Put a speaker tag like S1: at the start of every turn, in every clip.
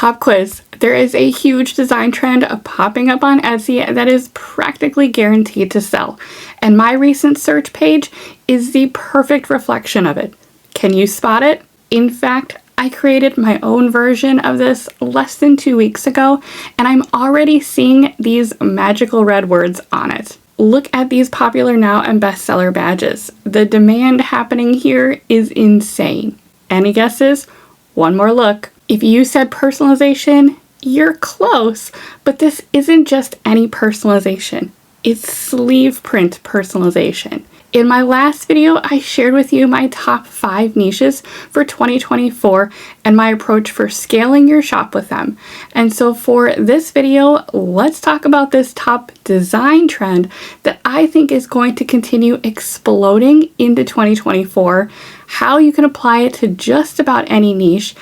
S1: Pop quiz. There is a huge design trend popping up on Etsy that is practically guaranteed to sell, and my recent search page is the perfect reflection of it. Can you spot it? In fact, I created my own version of this less than 2 weeks ago, and I'm already seeing these magical red words on it. Look at these popular now and bestseller badges. The demand happening here is insane. Any guesses? One more look. If you said personalization, you're close, but this isn't just any personalization. It's sleeve print personalization. In my last video, I shared with you my top 5 niches for 2024 and my approach for scaling your shop with them. And so for this video, let's talk about this top design trend that I think is going to continue exploding into 2024, how you can apply it to just about any niche,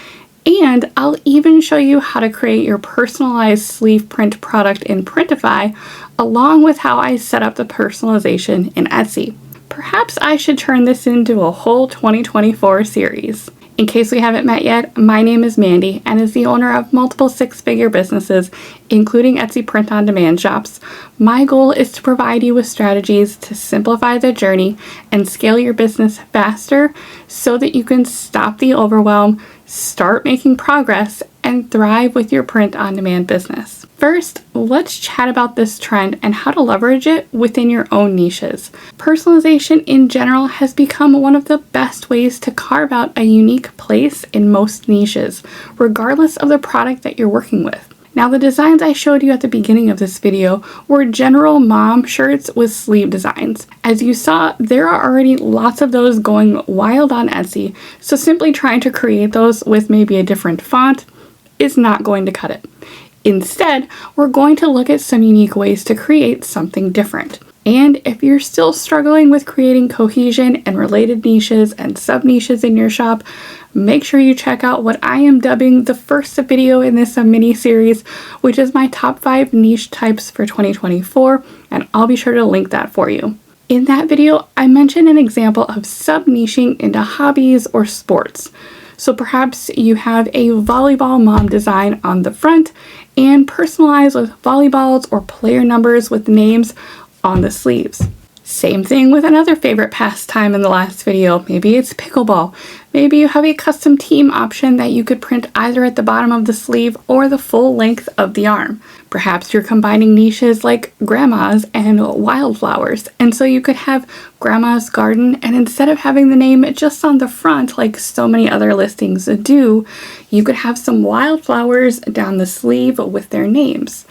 S1: and I'll even show you how to create your personalized sleeve print product in Printify, along with how I set up the personalization in Etsy. Perhaps I should turn this into a whole 2024 series. In case we haven't met yet, my name is Mandy and is the owner of multiple 6-figure businesses, including Etsy print-on-demand shops. My goal is to provide you with strategies to simplify the journey and scale your business faster so that you can stop the overwhelm, start making progress, and thrive with your print-on-demand business. First, let's chat about this trend and how to leverage it within your own niches. Personalization in general has become one of the best ways to carve out a unique place in most niches, regardless of the product that you're working with. Now, the designs I showed you at the beginning of this video were general mom shirts with sleeve designs. As you saw, there are already lots of those going wild on Etsy, so simply trying to create those with maybe a different font is not going to cut it. Instead, we're going to look at some unique ways to create something different. And if you're still struggling with creating cohesion and related niches and sub-niches in your shop, make sure you check out what I am dubbing the first video in this mini-series, which is my top 5 niche types for 2024, and I'll be sure to link that for you. In that video, I mentioned an example of sub-niching into hobbies or sports. So perhaps you have a volleyball mom design on the front and personalize with volleyballs or player numbers with names on the sleeves. Same thing with another favorite pastime in the last video. Maybe it's pickleball. Maybe you have a custom team option that you could print either at the bottom of the sleeve or the full length of the arm. Perhaps you're combining niches like grandmas and wildflowers, and so you could have grandma's garden, and instead of having the name just on the front like so many other listings do, you could have some wildflowers down the sleeve with their names.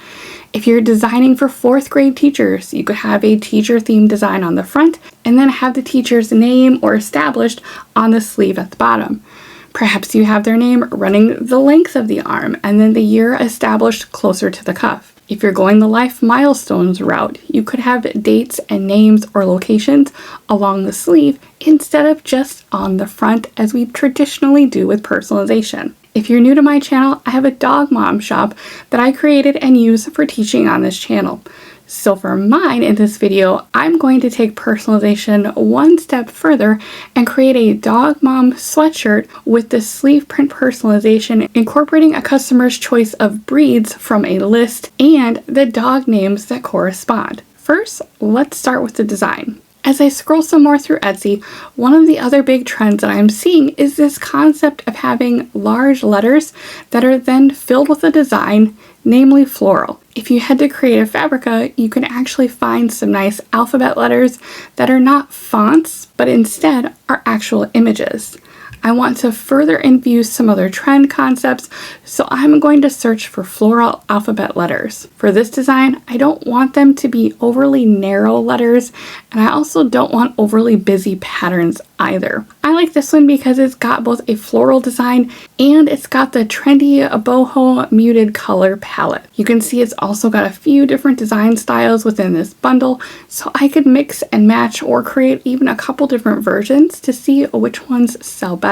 S1: If you're designing for 4th grade teachers, you could have a teacher themed design on the front and then have the teacher's name or established on the sleeve at the bottom. Perhaps you have their name running the length of the arm and then the year established closer to the cuff. If you're going the life milestones route, you could have dates and names or locations along the sleeve instead of just on the front as we traditionally do with personalization. If you're new to my channel, I have a dog mom shop that I created and use for teaching on this channel. So for mine in this video, I'm going to take personalization one step further and create a dog mom sweatshirt with the sleeve print personalization, incorporating a customer's choice of breeds from a list and the dog names that correspond. First, let's start with the design. As I scroll some more through Etsy, one of the other big trends that I'm seeing is this concept of having large letters that are then filled with a design, namely floral. If you head to Creative Fabrica, you can actually find some nice alphabet letters that are not fonts, but instead are actual images. I want to further infuse some other trend concepts, so I'm going to search for floral alphabet letters. For this design, I don't want them to be overly narrow letters, and I also don't want overly busy patterns either. I like this one because it's got both a floral design and it's got the trendy boho muted color palette. You can see it's also got a few different design styles within this bundle, so I could mix and match or create even a couple different versions to see which ones sell better.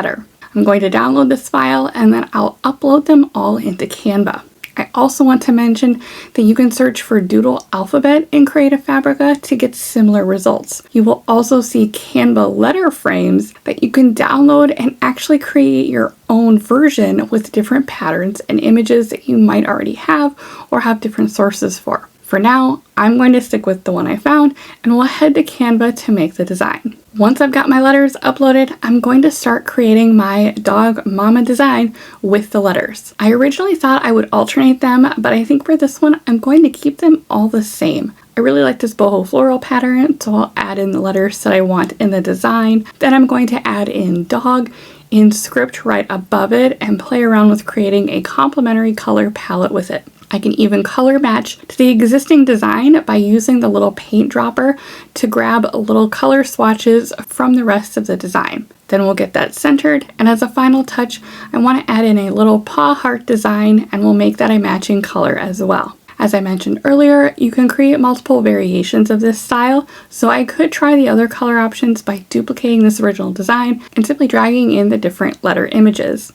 S1: I'm going to download this file and then I'll upload them all into Canva. I also want to mention that you can search for Doodle Alphabet in Creative Fabrica to get similar results. You will also see Canva letter frames that you can download and actually create your own version with different patterns and images that you might already have or have different sources for. For now, I'm going to stick with the one I found and we'll head to Canva to make the design. Once I've got my letters uploaded, I'm going to start creating my dog mama design with the letters. I originally thought I would alternate them, but I think for this one, I'm going to keep them all the same. I really like this boho floral pattern, so I'll add in the letters that I want in the design. Then I'm going to add in dog in script right above it and play around with creating a complementary color palette with it. I can even color match to the existing design by using the little paint dropper to grab little color swatches from the rest of the design. Then we'll get that centered, and as a final touch, I want to add in a little paw heart design and we'll make that a matching color as well. As I mentioned earlier, you can create multiple variations of this style, so I could try the other color options by duplicating this original design and simply dragging in the different letter images.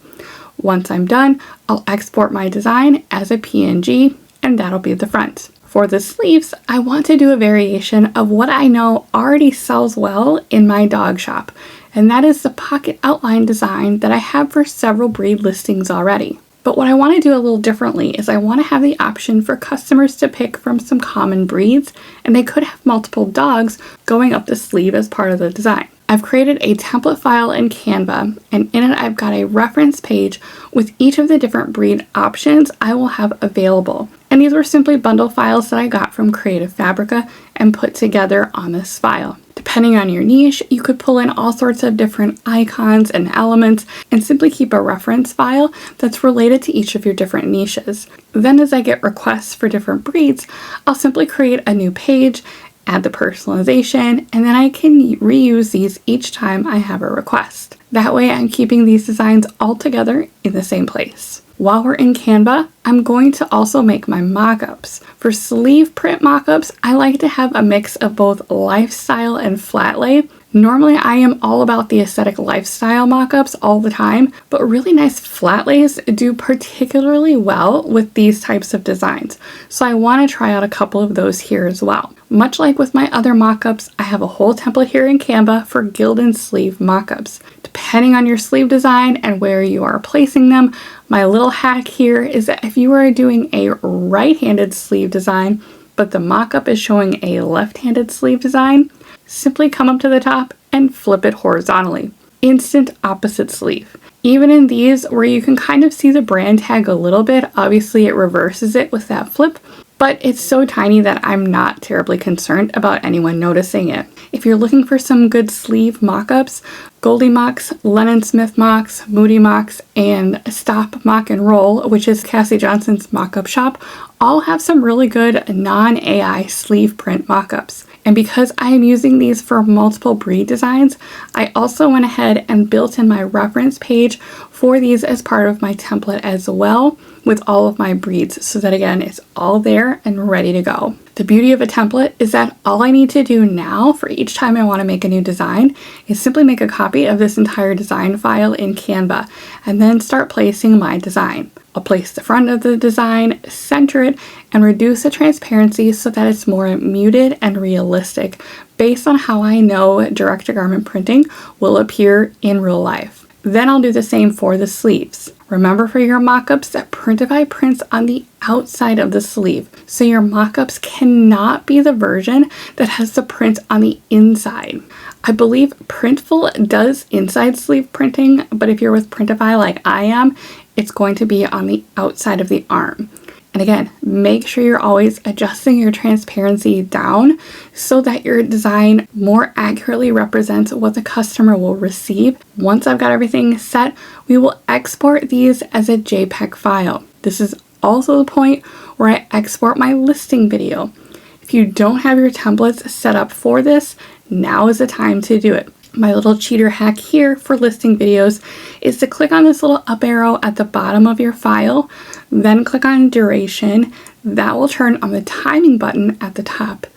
S1: Once I'm done, I'll export my design as a PNG, and that'll be the front. For the sleeves, I want to do a variation of what I know already sells well in my dog shop, and that is the pocket outline design that I have for several breed listings already. But what I want to do a little differently is I want to have the option for customers to pick from some common breeds, and they could have multiple dogs going up the sleeve as part of the design. I've created a template file in Canva, and in it I've got a reference page with each of the different breed options I will have available. And these were simply bundle files that I got from Creative Fabrica and put together on this file. Depending on your niche, you could pull in all sorts of different icons and elements and simply keep a reference file that's related to each of your different niches. Then as I get requests for different breeds, I'll simply create a new page, add the personalization, and then I can reuse these each time I have a request. That way I'm keeping these designs all together in the same place. While we're in Canva, I'm going to also make my mockups. For sleeve print mockups, I like to have a mix of both lifestyle and flat lay. Normally I am all about the aesthetic lifestyle mockups all the time, but really nice flat lays do particularly well with these types of designs. So I want to try out a couple of those here as well. Much like with my other mockups, I have a whole template here in Canva for gilded sleeve mockups. Depending on your sleeve design and where you are placing them, my little hack here is that if you are doing a right-handed sleeve design, but the mockup is showing a left-handed sleeve design, simply come up to the top and flip it horizontally. Instant opposite sleeve. Even in these where you can kind of see the brand tag a little bit, obviously it reverses it with that flip, but it's so tiny that I'm not terribly concerned about anyone noticing it. If you're looking for some good sleeve mockups, Goldie Mocks, Lennon Smith Mocks, Moody Mocks, and Stop Mock and Roll, which is Cassie Johnson's mockup shop, all have some really good non-AI sleeve print mockups. And because I am using these for multiple breed designs, I also went ahead and built in my reference page for these as part of my template as well, with all of my breeds, so that again, it's all there and ready to go. The beauty of a template is that all I need to do now for each time I want to make a new design is simply make a copy of this entire design file in Canva and then start placing my design. I'll place the front of the design, center it, and reduce the transparency so that it's more muted and realistic based on how I know direct-to-garment printing will appear in real life. Then I'll do the same for the sleeves. Remember for your mockups that Printify prints on the outside of the sleeve, so your mockups cannot be the version that has the print on the inside. I believe Printful does inside sleeve printing, but if you're with Printify like I am, it's going to be on the outside of the arm. And again, make sure you're always adjusting your transparency down so that your design more accurately represents what the customer will receive. Once I've got everything set, we will export these as a JPEG file. This is also the point where I export my listing video. If you don't have your templates set up for this, now is the time to do it. My little cheater hack here for listing videos is to click on this little up arrow at the bottom of your file, then click on duration. That will turn on the timing button at the top.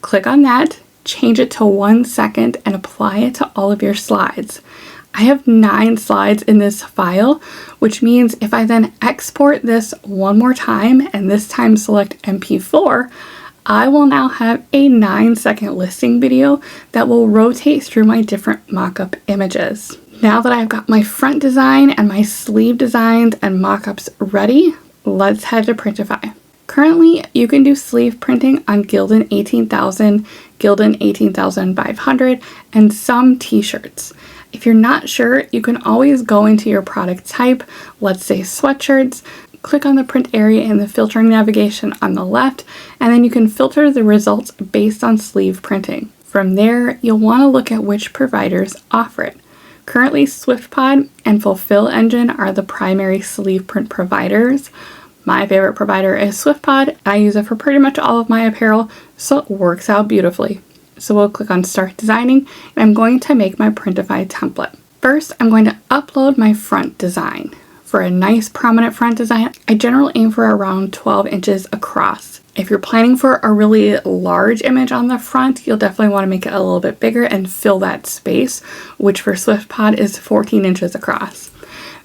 S1: Click on that, change it to 1 second, and apply it to all of your slides. I have 9 slides in this file, which means if I then export this one more time and this time select MP4, I will now have a 9-second listing video that will rotate through my different mockup images. Now that I've got my front design and my sleeve designs and mockups ready, let's head to Printify. Currently, you can do sleeve printing on Gildan 18,000, Gildan 18,500, and some t-shirts. If you're not sure, you can always go into your product type, let's say sweatshirts, click on the print area in the filtering navigation on the left, and then you can filter the results based on sleeve printing. From there, you'll want to look at which providers offer it. Currently, SwiftPod and Fulfill Engine are the primary sleeve print providers. My favorite provider is SwiftPod. I use it for pretty much all of my apparel, so it works out beautifully. So we'll click on Start Designing, and I'm going to make my Printify template. First, I'm going to upload my front design. For a nice prominent front design, I generally aim for around 12 inches across. If you're planning for a really large image on the front, you'll definitely want to make it a little bit bigger and fill that space, which for SwiftPod is 14 inches across.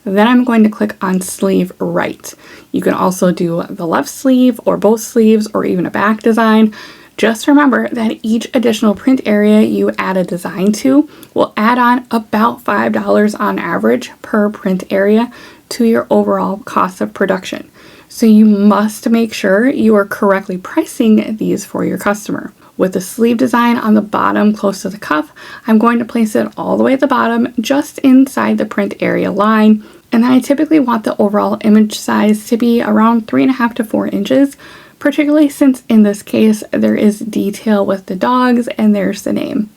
S1: Then I'm going to click on Sleeve Right. You can also do the left sleeve or both sleeves or even a back design. Just remember that each additional print area you add a design to will add on about $5 on average per print area to your overall cost of production. So you must make sure you are correctly pricing these for your customer. With the sleeve design on the bottom close to the cuff, I'm going to place it all the way at the bottom, just inside the print area line. And then I typically want the overall image size to be around 3.5 to 4 inches, particularly since in this case there is detail with the dogs and there's the name.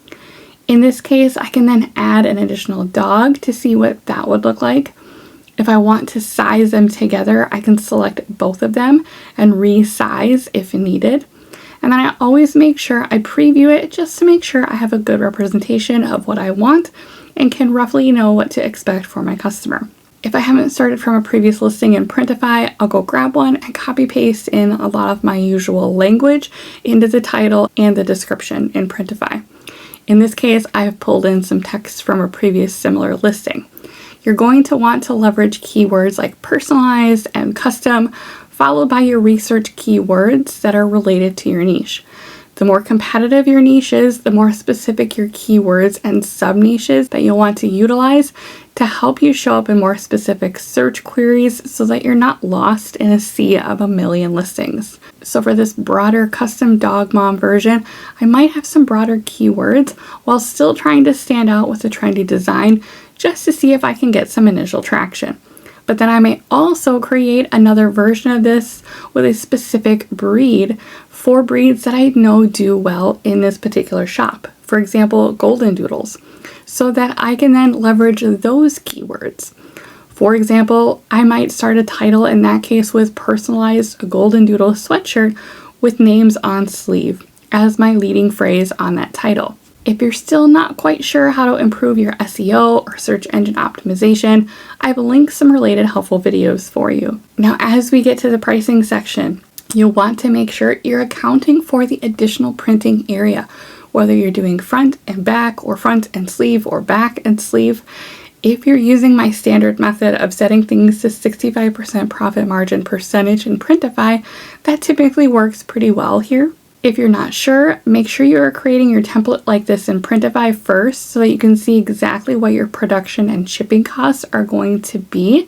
S1: In this case, I can then add an additional dog to see what that would look like. If I want to size them together, I can select both of them and resize if needed. And then I always make sure I preview it just to make sure I have a good representation of what I want and can roughly know what to expect for my customer. If I haven't started from a previous listing in Printify, I'll go grab one and copy paste in a lot of my usual language into the title and the description in Printify. In this case, I have pulled in some text from a previous similar listing. You're going to want to leverage keywords like personalized and custom, followed by your research keywords that are related to your niche. The more competitive your niche is, the more specific your keywords and sub-niches that you'll want to utilize to help you show up in more specific search queries so that you're not lost in a sea of a million listings. So for this broader custom dog mom version, I might have some broader keywords while still trying to stand out with a trendy design just to see if I can get some initial traction. But then I may also create another version of this with a specific breed for breeds that I know do well in this particular shop. For example, golden doodles, so that I can then leverage those keywords. For example, I might start a title in that case with personalized golden doodle sweatshirt with names on sleeve as my leading phrase on that title. If you're still not quite sure how to improve your SEO or search engine optimization, I've linked some related helpful videos for you. Now, as we get to the pricing section, you'll want to make sure you're accounting for the additional printing area, whether you're doing front and back or front and sleeve or back and sleeve. If you're using my standard method of setting things to 65% profit margin percentage in Printify, that typically works pretty well here. If you're not sure, make sure you are creating your template like this in Printify first so that you can see exactly what your production and shipping costs are going to be.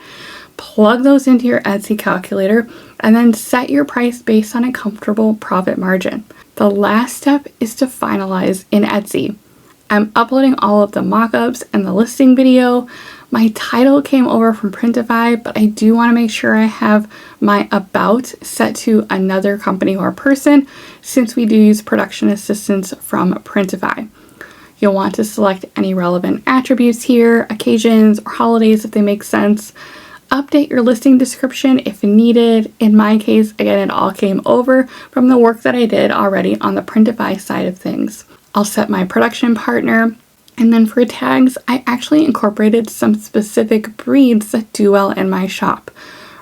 S1: Plug those into your Etsy calculator and then set your price based on a comfortable profit margin. The last step is to finalize in Etsy. I'm uploading all of the mockups and the listing video. My title came over from Printify, but I do want to make sure I have my about set to another company or person since we do use production assistance from Printify. You'll want to select any relevant attributes here, occasions or holidays if they make sense. Update your listing description if needed. In my case, again, it all came over from the work that I did already on the Printify side of things. I'll set my production partner. And then for tags, I actually incorporated some specific breeds that do well in my shop.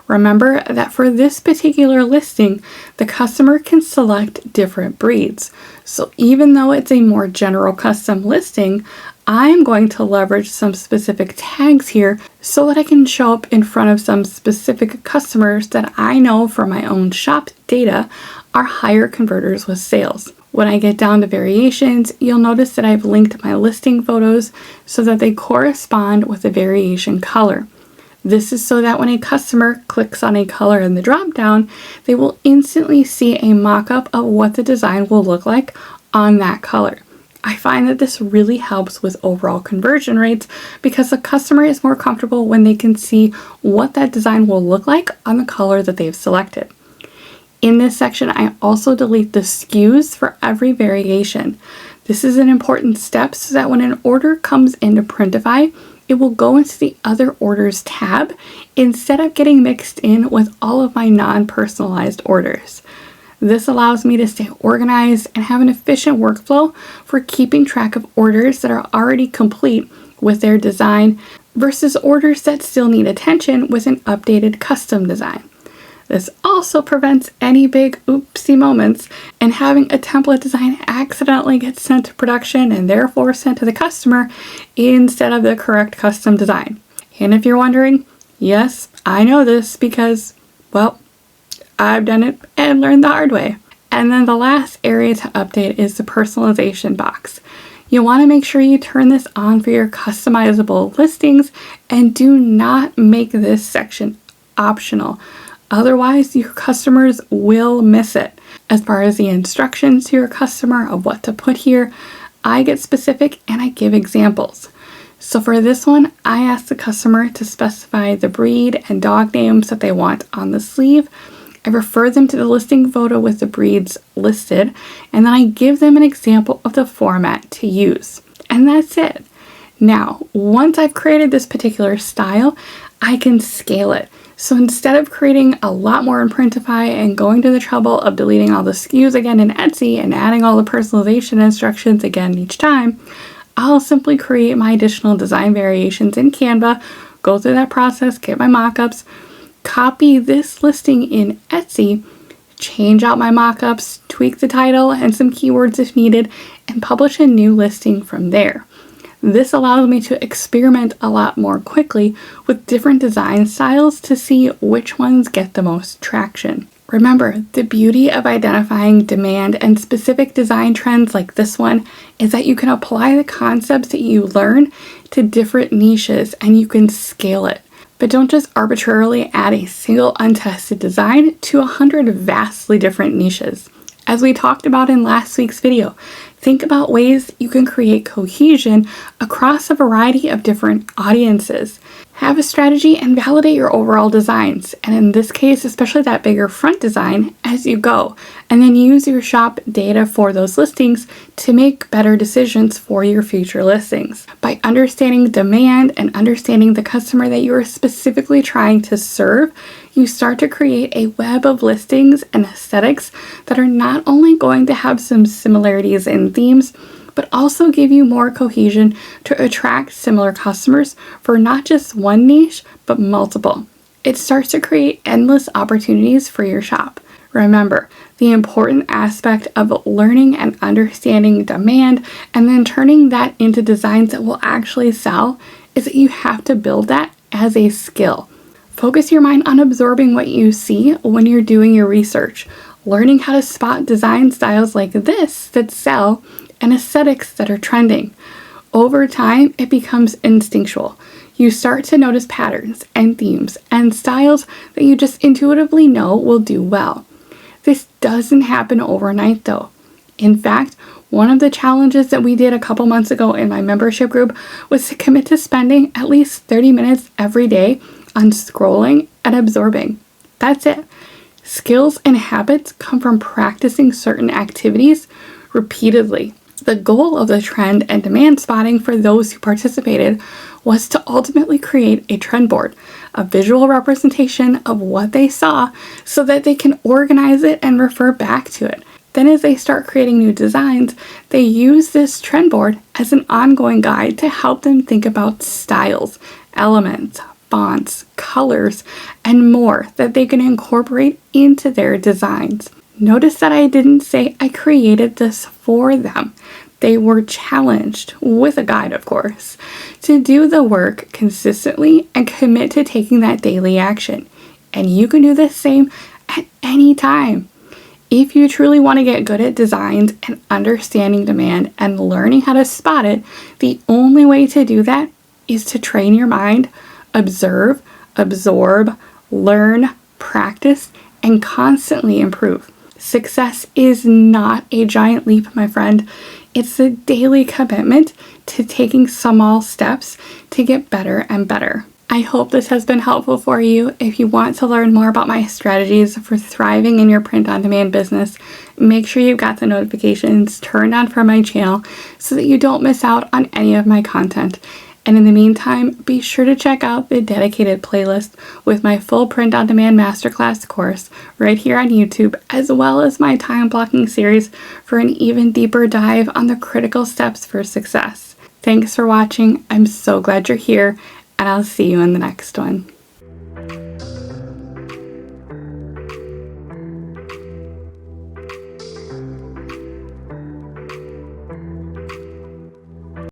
S1: Remember that for this particular listing, the customer can select different breeds. So even though it's a more general custom listing, I'm going to leverage some specific tags here so that I can show up in front of some specific customers that I know from my own shop data are higher converters with sales. When I get down to variations, you'll notice that I've linked my listing photos so that they correspond with the variation color. This is so that when a customer clicks on a color in the drop-down, they will instantly see a mock-up of what the design will look like on that color. I find that this really helps with overall conversion rates because the customer is more comfortable when they can see what that design will look like on the color that they've selected. In this section, I also delete the SKUs for every variation. This is an important step so that when an order comes into Printify, it will go into the Other Orders tab instead of getting mixed in with all of my non-personalized orders. This allows me to stay organized and have an efficient workflow for keeping track of orders that are already complete with their design versus orders that still need attention with an updated custom design. This also prevents any big oopsie moments and having a template design accidentally get sent to production and therefore sent to the customer instead of the correct custom design. And if you're wondering, yes, I know this because, well, I've done it and learned the hard way. And then the last area to update is the personalization box. You want to make sure you turn this on for your customizable listings and do not make this section optional. Otherwise, your customers will miss it. As far as the instructions to your customer of what to put here, I get specific and I give examples. So for this one, I ask the customer to specify the breed and dog names that they want on the sleeve. I refer them to the listing photo with the breeds listed, and then I give them an example of the format to use. And that's it. Now, once I've created this particular style, I can scale it. So instead of creating a lot more in Printify and going to the trouble of deleting all the SKUs again in Etsy and adding all the personalization instructions again each time, I'll simply create my additional design variations in Canva, go through that process, get my mockups, copy this listing in Etsy, change out my mockups, tweak the title and some keywords if needed, and publish a new listing from there. This allows me to experiment a lot more quickly with different design styles to see which ones get the most traction. Remember, the beauty of identifying demand and specific design trends like this one is that you can apply the concepts that you learn to different niches and you can scale it. But don't just arbitrarily add a single untested design to 100 vastly different niches. As we talked about in last week's video, think about ways you can create cohesion across a variety of different audiences. Have a strategy and validate your overall designs, and in this case, especially that bigger front design, as you go, and then use your shop data for those listings to make better decisions for your future listings. By understanding demand and understanding the customer that you are specifically trying to serve, you start to create a web of listings and aesthetics that are not only going to have some similarities in themes, but also give you more cohesion to attract similar customers for not just one niche, but multiple. It starts to create endless opportunities for your shop. Remember, the important aspect of learning and understanding demand and then turning that into designs that will actually sell is that you have to build that as a skill. Focus your mind on absorbing what you see when you're doing your research, learning how to spot design styles like this that sell and aesthetics that are trending. Over time, it becomes instinctual. You start to notice patterns and themes and styles that you just intuitively know will do well. This doesn't happen overnight though. In fact, one of the challenges that we did a couple months ago in my membership group was to commit to spending at least 30 minutes every day on scrolling and absorbing. That's it. Skills and habits come from practicing certain activities repeatedly. The goal of the trend and demand spotting for those who participated was to ultimately create a trend board, a visual representation of what they saw so that they can organize it and refer back to it. Then as they start creating new designs, they use this trend board as an ongoing guide to help them think about styles, elements, fonts, colors, and more that they can incorporate into their designs. Notice that I didn't say I created this for them. They were challenged, with a guide of course, to do the work consistently and commit to taking that daily action. And you can do the same at any time. If you truly want to get good at designs and understanding demand and learning how to spot it, the only way to do that is to train your mind, observe, absorb, learn, practice, and constantly improve. Success is not a giant leap, my friend. It's a daily commitment to taking small steps to get better and better. I hope this has been helpful for you. If you want to learn more about my strategies for thriving in your print-on-demand business, make sure you've got the notifications turned on for my channel so that you don't miss out on any of my content. And in the meantime, be sure to check out the dedicated playlist with my full print-on-demand masterclass course right here on YouTube, as well as my time blocking series for an even deeper dive on the critical steps for success. Thanks for watching. I'm so glad you're here, and I'll see you in the next one.